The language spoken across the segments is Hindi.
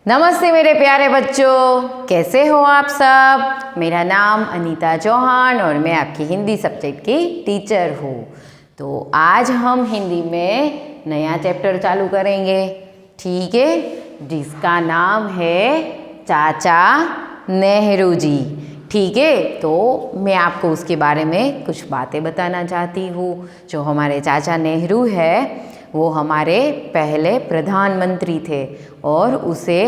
नमस्ते मेरे प्यारे बच्चों, कैसे हो आप सब। मेरा नाम अनीता चौहान और मैं आपकी हिंदी सब्जेक्ट की टीचर हूँ। तो आज हम हिंदी में नया चैप्टर चालू करेंगे, ठीक है, जिसका नाम है चाचा नेहरू जी। ठीक है, तो मैं आपको उसके बारे में कुछ बातें बताना चाहती हूँ। जो हमारे चाचा नेहरू है वो हमारे पहले प्रधानमंत्री थे और उसे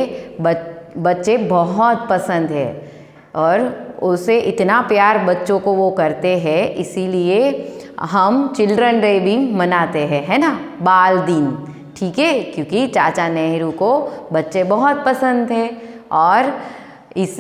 बच्चे बहुत पसंद है और उसे इतना प्यार बच्चों को वो करते हैं, इसीलिए हम चिल्ड्रन डे भी मनाते हैं, है ना, बाल दिन। ठीक है, क्योंकि चाचा नेहरू को बच्चे बहुत पसंद थे और इस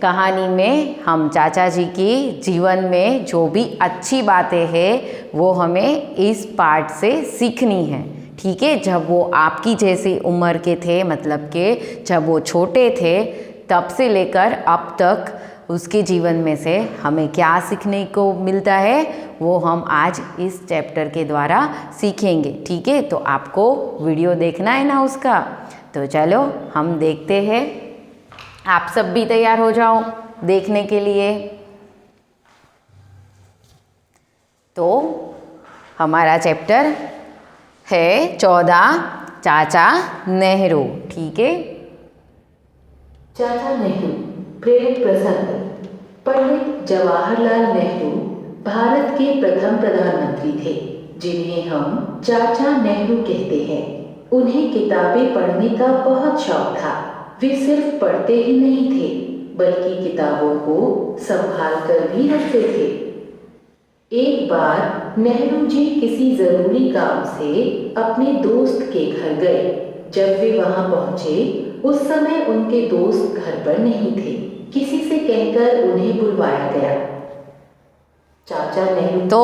कहानी में हम चाचा जी की जीवन में जो भी अच्छी बातें हैं वो हमें इस पार्ट से सीखनी है। ठीक है, जब वो आपकी जैसी उम्र के थे, मतलब कि जब वो छोटे थे, तब से लेकर अब तक उसके जीवन में से हमें क्या सीखने को मिलता है वो हम आज इस चैप्टर के द्वारा सीखेंगे। ठीक है, तो आपको वीडियो देखना है ना उसका, तो चलो हम देखते हैं। आप सब भी तैयार हो जाओ देखने के लिए। तो हमारा चैप्टर है 14 चाचा नेहरू। ठीक है, चाचा नेहरू प्रेरक प्रसंग। पंडित जवाहरलाल नेहरू भारत के प्रथम प्रधानमंत्री थे, जिन्हें हम चाचा नेहरू कहते हैं। उन्हें किताबें पढ़ने का बहुत शौक था। वे सिर्फ पढ़ते ही नहीं थे, बल्कि किताबों को संभाल कर भी रखते थे। एक बार नेहरू जी किसी जरूरी काम से अपने दोस्त के घर गए। जब वे वहां पहुंचे, उस समय उनके दोस्त घर पर नहीं थे। किसी से कहकर उन्हें बुलवाया गया। चाचा नेहरू तो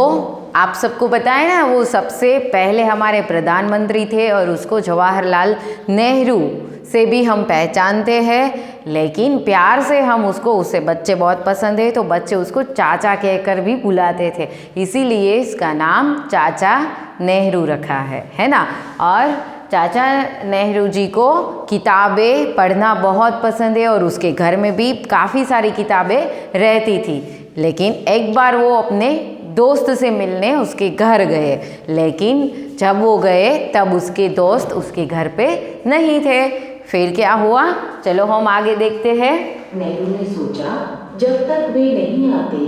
आप सबको पता है ना, वो सबसे पहले हमारे प्रधानमंत्री थे और उसको जवाहरलाल नेहरू से भी हम पहचानते हैं, लेकिन प्यार से हम उसको, उससे बच्चे बहुत पसंद है तो बच्चे उसको चाचा कहकर भी बुलाते थे, इसीलिए इसका नाम चाचा नेहरू रखा है ना। और चाचा नेहरू जी को किताबें पढ़ना बहुत पसंद है और उसके घर में भी काफ़ी सारी किताबें रहती थी। लेकिन एक बार वो अपने दोस्त से मिलने उसके घर गए, लेकिन जब वो गए तब उसके दोस्त उसके घर पे नहीं थे। फिर क्या हुआ, चलो हम आगे देखते हैं। नेहरू ने सोचा, जब तक वे नहीं आते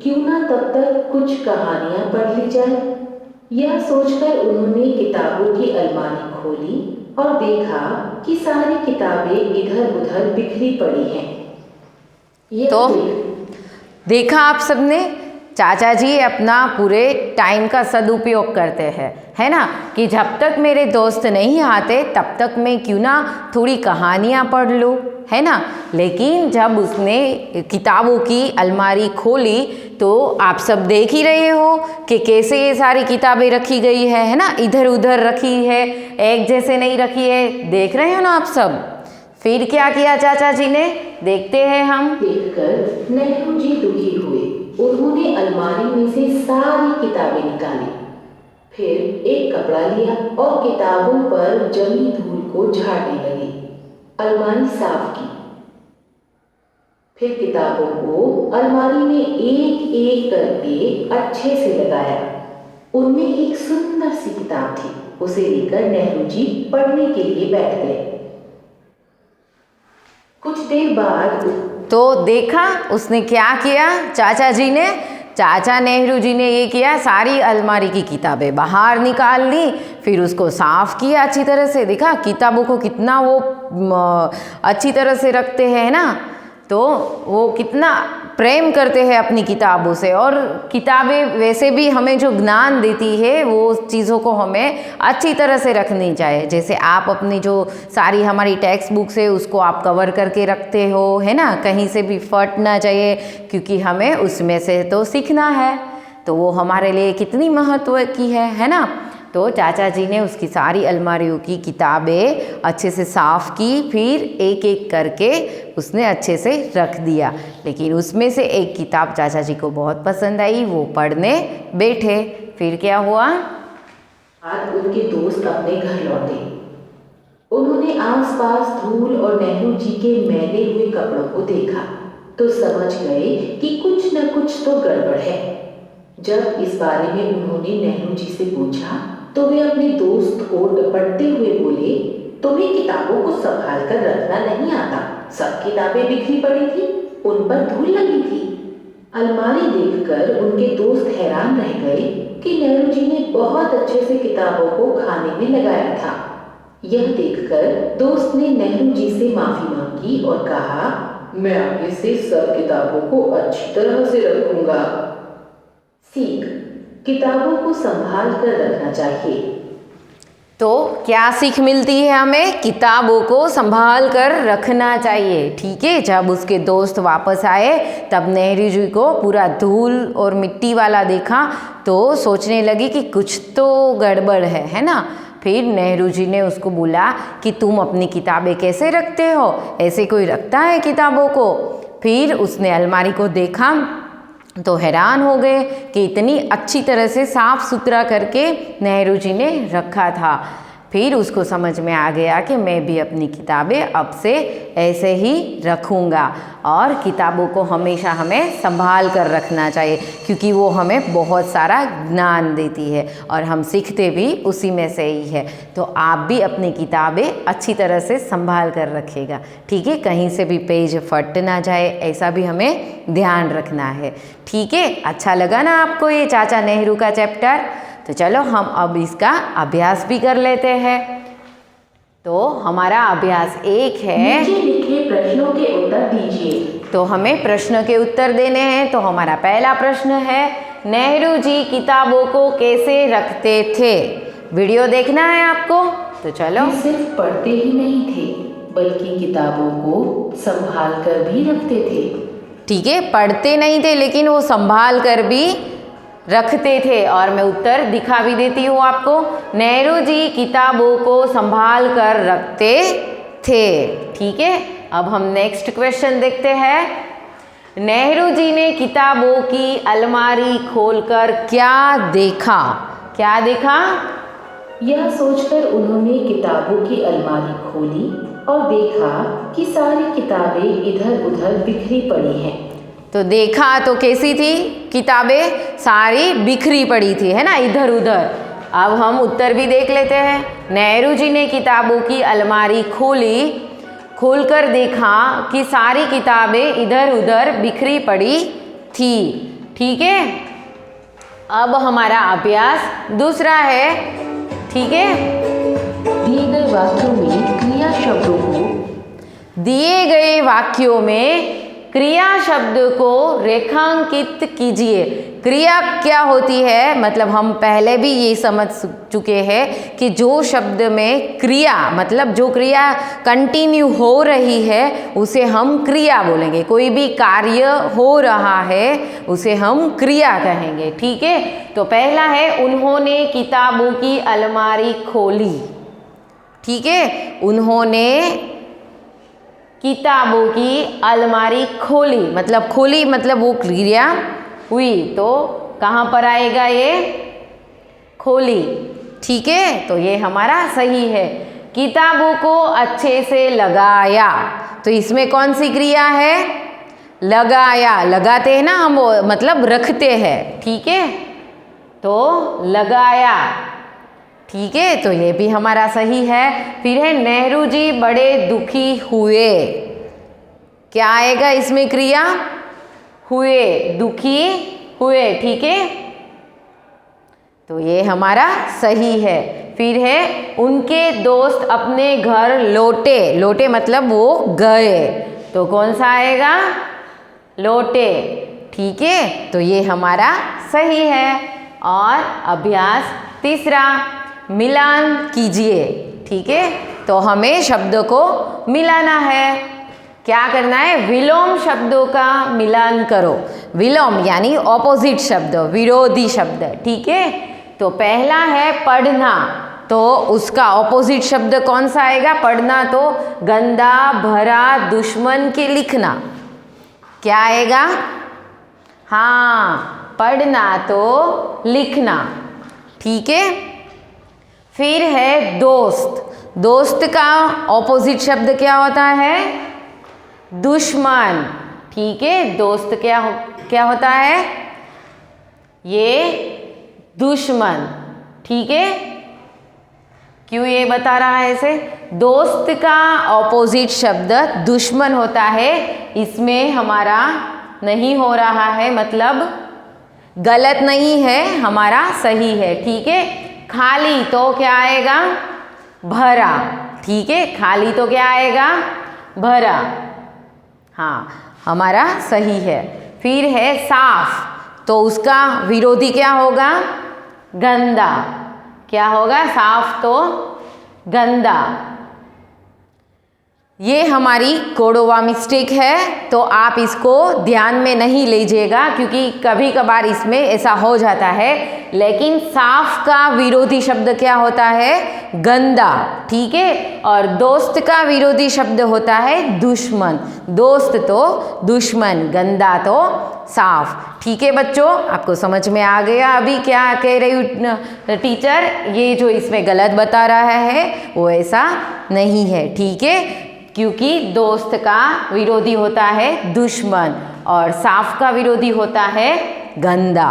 क्यों ना तब तक कुछ कहानियां पढ़ ली जाए। यह सोचकर उन्होंने किताबों की अलमारी खोली और देखा कि सारी किताबें इधर उधर बिखरी पड़ी हैं। तो देखा आप सबने, चाचा जी अपना पूरे टाइम का सदुपयोग करते हैं, है ना, कि जब तक मेरे दोस्त नहीं आते तब तक मैं क्यों ना थोड़ी कहानियाँ पढ़ लूँ, है ना। लेकिन जब उसने किताबों की अलमारी खोली तो आप सब देख ही रहे हो कि कैसे ये सारी किताबें रखी गई है ना, इधर उधर रखी है, एक जैसे नहीं रखी है, देख रहे हो ना आप सब। फिर क्या किया चाचा जी ने, देखते हैं हम। देखकर नेहरू जी दुखी हुए। उन्होंने अलमारी में से सारी किताबें निकाली, फिर एक कपड़ा लिया और किताबों पर जमी धूल को झाड़ने लगे। अलमारी साफ की, फिर किताबों को अलमारी में एक एक करके अच्छे से लगाया। उनमें एक सुंदर सी किताब थी, उसे लेकर नेहरू जी पढ़ने के लिए बैठ गए। कुछ देर बाद तो देखा उसने क्या किया, चाचा नेहरू जी ने ये किया, सारी अलमारी की किताबें बाहर निकाल ली, फिर उसको साफ किया अच्छी तरह से। देखा किताबों को कितना वो अच्छी तरह से रखते हैं ना, तो वो कितना प्रेम करते हैं अपनी किताबों से। और किताबें वैसे भी हमें जो ज्ञान देती है वो चीज़ों को हमें अच्छी तरह से रखनी चाहिए। जैसे आप अपनी जो सारी हमारी टेक्स्ट बुक्स है उसको आप कवर करके रखते हो, है ना, कहीं से भी फट ना जाए, क्योंकि हमें उसमें से तो सीखना है, तो वो हमारे लिए कितनी महत्व की है ना। तो चाचा जी ने उसकी सारी अलमारियों की किताबें अच्छे से साफ़ की, फिर एक एक करके उसने अच्छे से रख दिया। लेकिन उसमें से एक किताब चाचा जी को बहुत पसंद आई, वो पढ़ने बैठे। फिर क्या हुआ, आज उनके दोस्त अपने घर लौटे। उन्होंने आसपास धूल और नेहरू जी के मैले हुए कपड़ों को देखा तो समझ गए कि कुछ न कुछ तो गड़बड़ है। जब इस बारे में उन्होंने नेहरू जी से पूछा तो वे अपने दोस्त को डपटते हुए बोले, तुम्हें किताबों को संभाल कर रखना नहीं आता, सब किताबें बिखरी पड़ी थी, उन पर धूल लगी थी। अलमारी देखकर उनके दोस्त हैरान रह गए कि नेहरू जी ने बहुत अच्छे से किताबों को खाने में लगाया था। यह देखकर दोस्त ने नेहरू जी से माफी मांगी और कहा, मैं आगे से सब किताबों को अच्छी तरह से रखूंगा। सीख, किताबों को संभाल कर रखना चाहिए। तो क्या सीख मिलती है हमें? किताबों को संभाल कर रखना चाहिए। ठीक है, जब उसके दोस्त वापस आए तब नेहरू जी को पूरा धूल और मिट्टी वाला देखा तो सोचने लगी कि कुछ तो गड़बड़ है ना। फिर नेहरू जी ने उसको बोला कि तुम अपनी किताबें कैसे रखते हो, ऐसे कोई रखता है किताबों को? फिर उसने अलमारी को देखा तो हैरान हो गए कि इतनी अच्छी तरह से साफ सुथरा करके नेहरू जी ने रखा था। फिर उसको समझ में आ गया कि मैं भी अपनी किताबें अब से ऐसे ही रखूँगा और किताबों को हमेशा हमें संभाल कर रखना चाहिए क्योंकि वो हमें बहुत सारा ज्ञान देती है और हम सीखते भी उसी में से ही है। तो आप भी अपनी किताबें अच्छी तरह से संभाल कर रखिएगा। ठीक है, कहीं से भी पेज फट ना जाए ऐसा भी हमें ध्यान रखना है। ठीक है, अच्छा लगा ना आपको ये चाचा नेहरू का चैप्टर? तो चलो हम अब इसका अभ्यास भी कर लेते हैं। तो हमारा अभ्यास 1 है, नीचे लिखे प्रश्नों के उत्तर दीजिए। तो हमें प्रश्न के उत्तर देने हैं। तो हमारा पहला प्रश्न है, नेहरू जी किताबों को कैसे रखते थे? वीडियो देखना है आपको, तो चलो। वे सिर्फ पढ़ते ही नहीं थे बल्कि किताबों को संभाल कर भी रखते थे। ठीक है, पढ़ते नहीं थे लेकिन वो संभाल कर भी रखते थे। और मैं उत्तर दिखा भी देती हूँ आपको। नेहरू जी किताबों को संभाल कर रखते थे। ठीक है, अब हम नेक्स्ट क्वेश्चन देखते हैं। नेहरू जी ने किताबों की अलमारी खोलकर क्या देखा? क्या देखा? यह सोचकर उन्होंने किताबों की अलमारी खोली और देखा कि सारी किताबें इधर उधर बिखरी पड़ी हैं। तो देखा तो कैसी थी किताबें? सारी बिखरी पड़ी थी, है ना, इधर उधर। अब हम उत्तर भी देख लेते हैं। नेहरू जी ने किताबों की अलमारी खोली, खोलकर देखा कि सारी किताबें इधर उधर बिखरी पड़ी थी। ठीक है, अब हमारा अभ्यास दूसरा है। ठीक है, दिए गए वाक्यों में क्रिया शब्दों को दिए गए वाक्यों में क्रिया शब्द को रेखांकित कीजिए। क्रिया क्या होती है? मतलब हम पहले भी ये समझ चुके हैं कि जो शब्द में क्रिया मतलब जो क्रिया कंटिन्यू हो रही है उसे हम क्रिया बोलेंगे। कोई भी कार्य हो रहा है उसे हम क्रिया कहेंगे। ठीक है, तो पहला है, उन्होंने किताबों की अलमारी खोली। ठीक है, उन्होंने किताबों की अलमारी खोली, मतलब खोली मतलब वो क्रिया हुई। तो कहाँ पर आएगा ये? खोली। ठीक है, तो ये हमारा सही है। किताबों को अच्छे से लगाया, तो इसमें कौन सी क्रिया है? लगाया। लगाते हैं ना हम, मतलब रखते हैं। ठीक है, तो लगाया। ठीक है, तो ये भी हमारा सही है। फिर है, नेहरू जी बड़े दुखी हुए। क्या आएगा इसमें क्रिया? हुए, दुखी हुए। ठीक है, तो ये हमारा सही है। फिर है, उनके दोस्त अपने घर लौटे। लौटे मतलब वो गए, तो कौन सा आएगा? लौटे। ठीक है, तो ये हमारा सही है। और अभ्यास तीसरा, मिलान कीजिए। ठीक है, तो हमें शब्दों को मिलाना है। क्या करना है? विलोम शब्दों का मिलान करो। विलोम यानी ऑपोजिट शब्द, विरोधी शब्द। ठीक है, तो पहला है पढ़ना, तो उसका ऑपोजिट शब्द कौन सा आएगा? पढ़ना तो गंदा भरा दुश्मन के लिखना। क्या आएगा? हाँ, पढ़ना तो लिखना। ठीक है, फिर है दोस्त, दोस्त का ऑपोजिट शब्द क्या होता है? दुश्मन। ठीक है, दोस्त क्या होता है? ये दुश्मन। ठीक है, क्यों ये बता रहा है ऐसे? दोस्त का ऑपोजिट शब्द दुश्मन होता है, इसमें हमारा नहीं हो रहा है, मतलब गलत नहीं है, हमारा सही है। ठीक है, खाली तो क्या आएगा? भरा। ठीक है, खाली तो क्या आएगा? भरा। हाँ, हमारा सही है। फिर है साफ, तो उसका विरोधी क्या होगा? गंदा। क्या होगा? साफ तो गंदा। ये हमारी कोडोवा मिस्टेक है, तो आप इसको ध्यान में नहीं लीजिएगा, क्योंकि कभी कभार इसमें ऐसा हो जाता है। लेकिन साफ का विरोधी शब्द क्या होता है? गंदा। ठीक है, और दोस्त का विरोधी शब्द होता है दुश्मन। दोस्त तो दुश्मन, गंदा तो साफ। ठीक है बच्चों, आपको समझ में आ गया अभी क्या कह रही हूँ टीचर? ये जो इसमें गलत बता रहा है वो ऐसा नहीं है। ठीक है, क्योंकि दोस्त का विरोधी होता है दुश्मन और साफ का विरोधी होता है गंदा।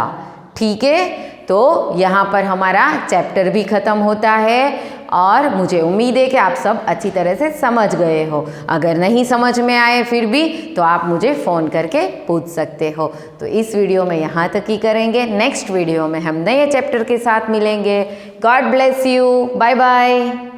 ठीक है, तो यहाँ पर हमारा चैप्टर भी ख़त्म होता है और मुझे उम्मीद है कि आप सब अच्छी तरह से समझ गए हो। अगर नहीं समझ में आए फिर भी तो आप मुझे फ़ोन करके पूछ सकते हो। तो इस वीडियो में यहाँ तक ही करेंगे। नेक्स्ट वीडियो में हम नए चैप्टर के साथ मिलेंगे। God bless you. Bye bye.